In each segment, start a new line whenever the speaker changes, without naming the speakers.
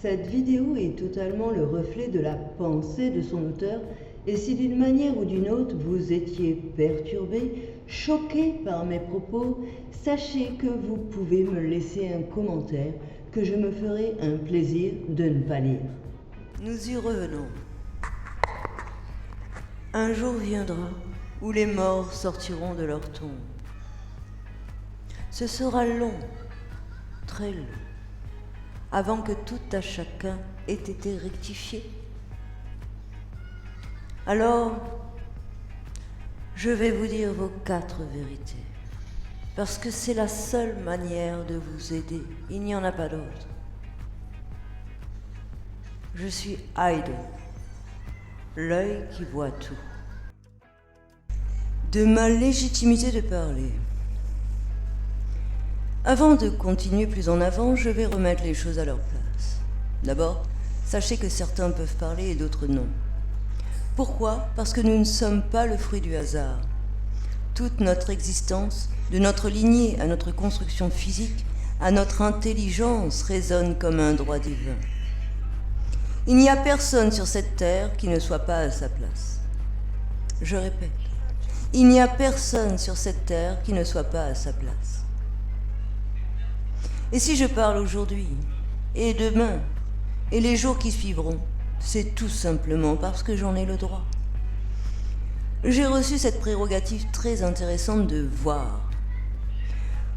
Cette vidéo est totalement le reflet de la pensée de son auteur, et si d'une manière ou d'une autre vous étiez perturbé, choqué par mes propos, sachez que vous pouvez me laisser un commentaire que je me ferai un plaisir de ne pas lire. Nous y revenons. Un jour viendra où les morts sortiront de leur tombe. Ce sera long, très long, avant que tout à chacun ait été rectifié. Alors, je vais vous dire vos 4 vérités, parce que c'est la seule manière de vous aider. Il n'y en a pas d'autre. Je suis Heide, l'œil qui voit tout. De ma légitimité de parler. Avant de continuer plus en avant, je vais remettre les choses à leur place. D'abord, sachez que certains peuvent parler et d'autres non. Pourquoi ? Parce que nous ne sommes pas le fruit du hasard. Toute notre existence, de notre lignée à notre construction physique, à notre intelligence, résonne comme un droit divin. Il n'y a personne sur cette terre qui ne soit pas à sa place. Je répète, il n'y a personne sur cette terre qui ne soit pas à sa place. Et si je parle aujourd'hui, et demain, et les jours qui suivront, c'est tout simplement parce que j'en ai le droit. J'ai reçu cette prérogative très intéressante de voir.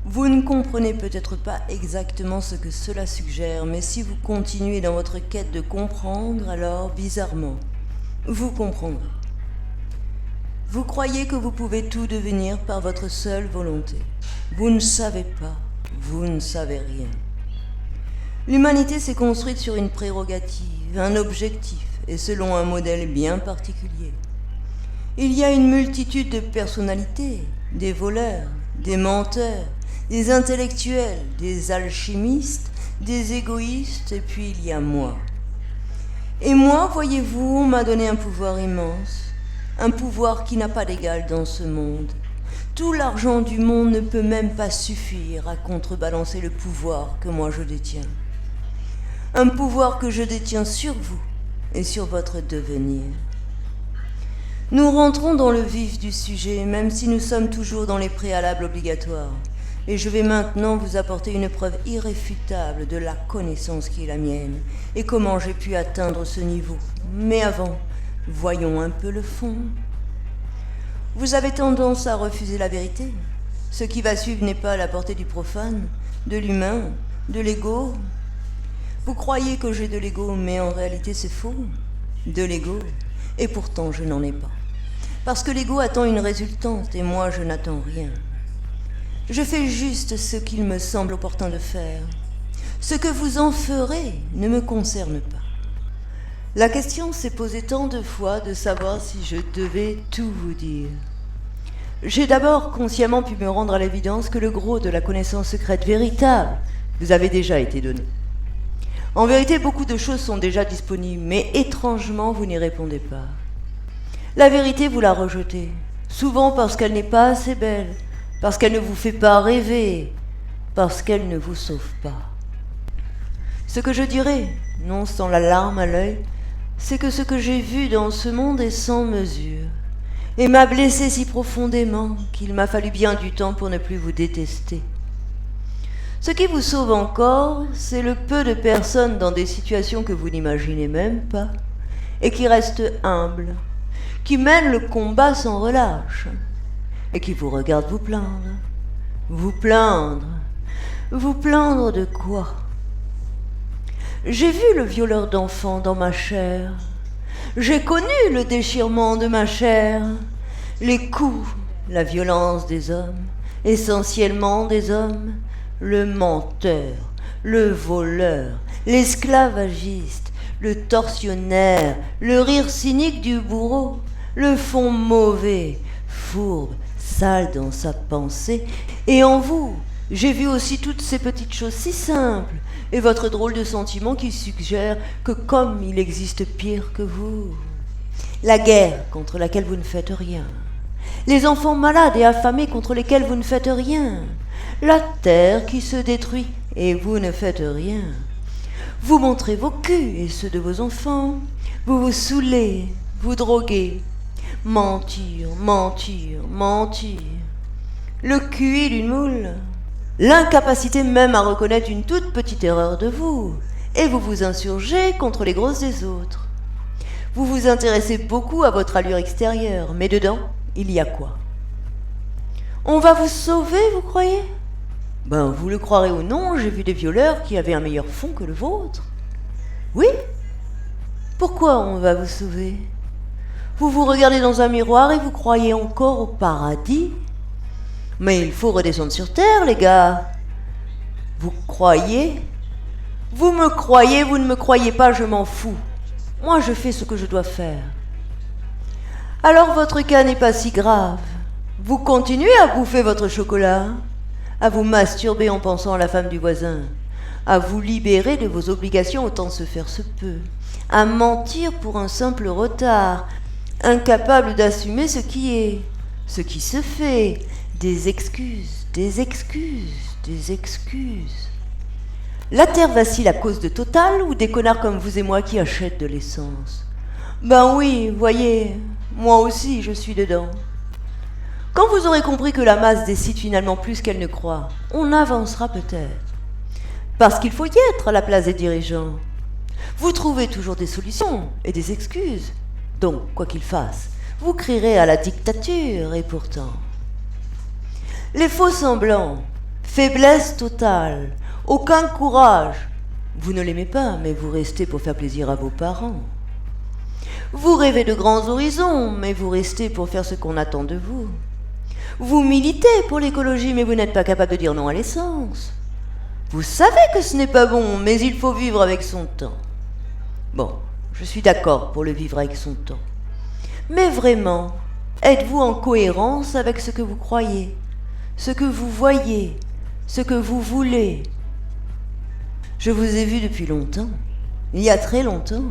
Vous ne comprenez peut-être pas exactement ce que cela suggère, mais si vous continuez dans votre quête de comprendre, alors, bizarrement, vous comprendrez. Vous croyez que vous pouvez tout devenir par votre seule volonté. Vous ne savez pas, vous ne savez rien. L'humanité s'est construite sur une prérogative, un objectif, et selon un modèle bien particulier. Il y a une multitude de personnalités, des voleurs, des menteurs, des intellectuels, des alchimistes, des égoïstes, et puis il y a moi. Et moi, voyez-vous, on m'a donné un pouvoir immense, un pouvoir qui n'a pas d'égal dans ce monde. Tout l'argent du monde ne peut même pas suffire à contrebalancer le pouvoir que moi je détiens. Un pouvoir que je détiens sur vous et sur votre devenir. Nous rentrons dans le vif du sujet, même si nous sommes toujours dans les préalables obligatoires. Et je vais maintenant vous apporter une preuve irréfutable de la connaissance qui est la mienne et comment j'ai pu atteindre ce niveau. Mais avant, voyons un peu le fond. Vous avez tendance à refuser la vérité. Ce qui va suivre n'est pas à la portée du profane, de l'humain, de l'ego. Vous croyez que j'ai de l'ego, mais en réalité c'est faux. De l'ego, et pourtant je n'en ai pas. Parce que l'ego attend une résultante, et moi je n'attends rien. Je fais juste ce qu'il me semble opportun de faire. Ce que vous en ferez ne me concerne pas. La question s'est posée tant de fois de savoir si je devais tout vous dire. J'ai d'abord consciemment pu me rendre à l'évidence que le gros de la connaissance secrète véritable vous avait déjà été donné. En vérité, beaucoup de choses sont déjà disponibles, mais étrangement, vous n'y répondez pas. La vérité, vous la rejetez, souvent parce qu'elle n'est pas assez belle, parce qu'elle ne vous fait pas rêver, parce qu'elle ne vous sauve pas. Ce que je dirais, non sans la larme à l'œil, c'est que ce que j'ai vu dans ce monde est sans mesure, et m'a blessé si profondément qu'il m'a fallu bien du temps pour ne plus vous détester. Ce qui vous sauve encore, c'est le peu de personnes dans des situations que vous n'imaginez même pas, et qui restent humbles, qui mènent le combat sans relâche, et qui vous regardent vous plaindre. Vous plaindre. Vous plaindre de quoi ? J'ai vu le violeur d'enfants dans ma chair. J'ai connu le déchirement de ma chair, les coups, la violence des hommes, essentiellement des hommes, le menteur, le voleur, l'esclavagiste, le tortionnaire, le rire cynique du bourreau, le fond mauvais, fourbe, sale dans sa pensée. Et en vous, j'ai vu aussi toutes ces petites choses si simples, et votre drôle de sentiment qui suggère que comme il existe pire que vous, la guerre contre laquelle vous ne faites rien, les enfants malades et affamés contre lesquels vous ne faites rien, la terre qui se détruit et vous ne faites rien. Vous montrez vos culs et ceux de vos enfants. Vous vous saoulez, vous droguez. Mentir, mentir, mentir. Le QI d'une moule. L'incapacité même à reconnaître une toute petite erreur de vous. Et vous vous insurgez contre les grosses des autres. Vous vous intéressez beaucoup à votre allure extérieure, mais dedans, il y a quoi? On va vous sauver, vous croyez? Ben, vous le croirez ou non, j'ai vu des violeurs qui avaient un meilleur fond que le vôtre. Oui? Pourquoi on va vous sauver? Vous vous regardez dans un miroir et vous croyez encore au paradis? Mais il faut redescendre sur terre, les gars. Vous croyez? Vous me croyez, vous ne me croyez pas, je m'en fous. Moi, je fais ce que je dois faire. Alors votre cas n'est pas si grave. Vous continuez à bouffer votre chocolat, à vous masturber en pensant à la femme du voisin, à vous libérer de vos obligations autant se faire se peut, à mentir pour un simple retard, incapable d'assumer ce qui est, ce qui se fait, des excuses, des excuses, des excuses. La terre vacille à cause de Total ou des connards comme vous et moi qui achètent de l'essence? Ben oui, voyez, moi aussi je suis dedans. Quand vous aurez compris que la masse décide finalement plus qu'elle ne croit, on avancera peut-être. Parce qu'il faut y être à la place des dirigeants. Vous trouvez toujours des solutions et des excuses. Donc, quoi qu'il fasse, vous crierez à la dictature et pourtant... Les faux semblants, faiblesse totale, aucun courage. Vous ne l'aimez pas, mais vous restez pour faire plaisir à vos parents. Vous rêvez de grands horizons, mais vous restez pour faire ce qu'on attend de vous. Vous militez pour l'écologie, mais vous n'êtes pas capable de dire non à l'essence. Vous savez que ce n'est pas bon, mais il faut vivre avec son temps. Bon, je suis d'accord pour le vivre avec son temps. Mais vraiment, êtes-vous en cohérence avec ce que vous croyez, ce que vous voyez, ce que vous voulez? Je vous ai vu depuis longtemps, il y a très longtemps.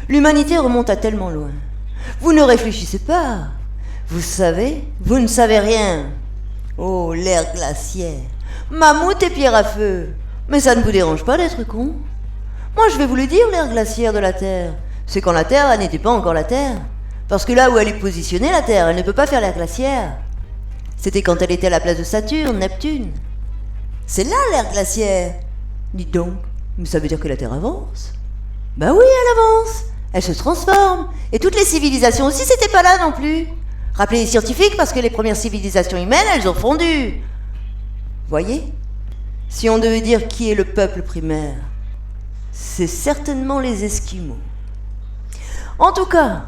L'humanité remonte à tellement loin. Vous ne réfléchissez pas. Vous savez, vous ne savez rien. Oh, l'ère glaciaire, mammouth et pierre à feu. Mais ça ne vous dérange pas d'être con? Moi, je vais vous le dire, l'ère glaciaire de la Terre. C'est quand la Terre, elle n'était pas encore la Terre. Parce que là où elle est positionnée, la Terre, elle ne peut pas faire l'ère glaciaire. C'était quand elle était à la place de Saturne, Neptune. C'est là l'ère glaciaire. Dites donc, mais ça veut dire que la Terre avance? Ben oui, elle avance. Elle se transforme. Et toutes les civilisations aussi, c'était pas là non plus. Rappelez les scientifiques, parce que les premières civilisations humaines, elles ont fondu. Voyez? Si on devait dire qui est le peuple primaire, c'est certainement les Esquimaux. En tout cas,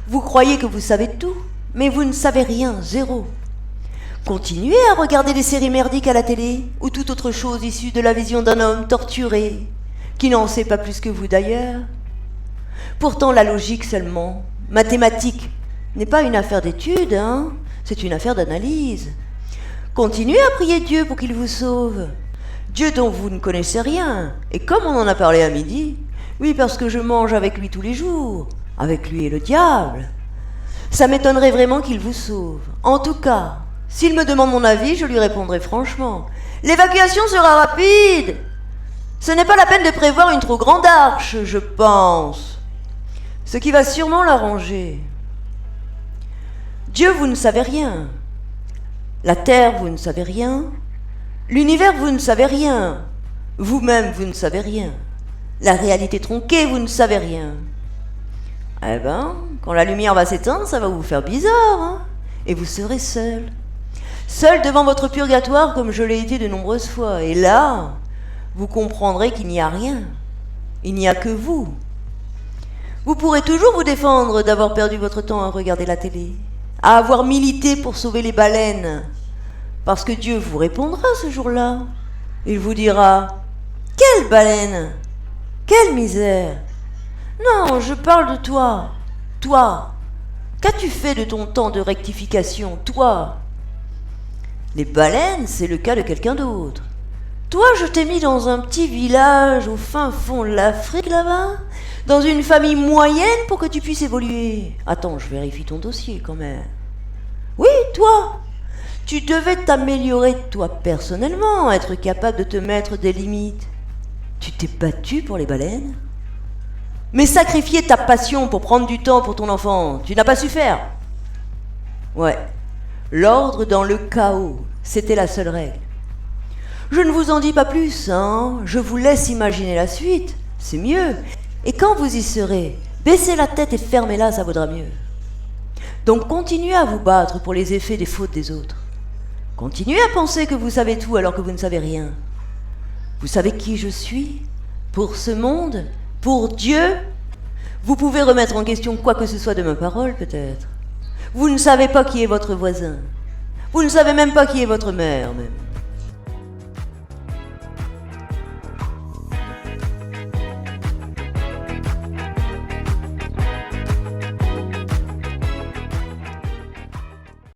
vous croyez que vous savez tout, mais vous ne savez rien, zéro. Continuez à regarder des séries merdiques à la télé, ou toute autre chose issue de la vision d'un homme torturé, qui n'en sait pas plus que vous d'ailleurs. Pourtant, la logique seulement, mathématique, n'est pas une affaire d'étude, hein, c'est une affaire d'analyse. Continuez à prier Dieu pour qu'il vous sauve. Dieu dont vous ne connaissez rien. Et comme on en a parlé à midi, oui, parce que je mange avec lui tous les jours, avec lui et le diable, ça m'étonnerait vraiment qu'il vous sauve. En tout cas, s'il me demande mon avis, je lui répondrai franchement. L'évacuation sera rapide. Ce n'est pas la peine de prévoir une trop grande arche, je pense. Ce qui va sûrement l'arranger. Dieu, vous ne savez rien. La terre, vous ne savez rien. L'univers, vous ne savez rien. Vous-même, vous ne savez rien. La réalité tronquée, vous ne savez rien. Eh ben, quand la lumière va s'éteindre, ça va vous faire bizarre, hein, et vous serez seul. Seul devant votre purgatoire comme je l'ai été de nombreuses fois. Et là, vous comprendrez qu'il n'y a rien. Il n'y a que vous. Vous pourrez toujours vous défendre d'avoir perdu votre temps à regarder la télé, à avoir milité pour sauver les baleines. Parce que Dieu vous répondra ce jour-là. Il vous dira « Quelle baleine? Quelle misère !» Non, je parle de toi. Toi. Qu'as-tu fait de ton temps de rectification, toi? Les baleines, c'est le cas de quelqu'un d'autre. Toi, je t'ai mis dans un petit village au fin fond de l'Afrique, là-bas, dans une famille moyenne pour que tu puisses évoluer. Attends, je vérifie ton dossier quand même. Oui, toi. Tu devais t'améliorer toi personnellement, être capable de te mettre des limites. Tu t'es battu pour les baleines? Mais sacrifier ta passion pour prendre du temps pour ton enfant, tu n'as pas su faire. Ouais, l'ordre dans le chaos, c'était la seule règle. Je ne vous en dis pas plus, hein. Je vous laisse imaginer la suite, c'est mieux. Et quand vous y serez, baissez la tête et fermez-la, ça vaudra mieux. Donc continuez à vous battre pour les effets des fautes des autres. Continuez à penser que vous savez tout alors que vous ne savez rien. Vous savez qui je suis? Pour ce monde? Pour Dieu? Vous pouvez remettre en question quoi que ce soit de ma parole, peut-être. Vous ne savez pas qui est votre voisin. Vous ne savez même pas qui est votre mère, même.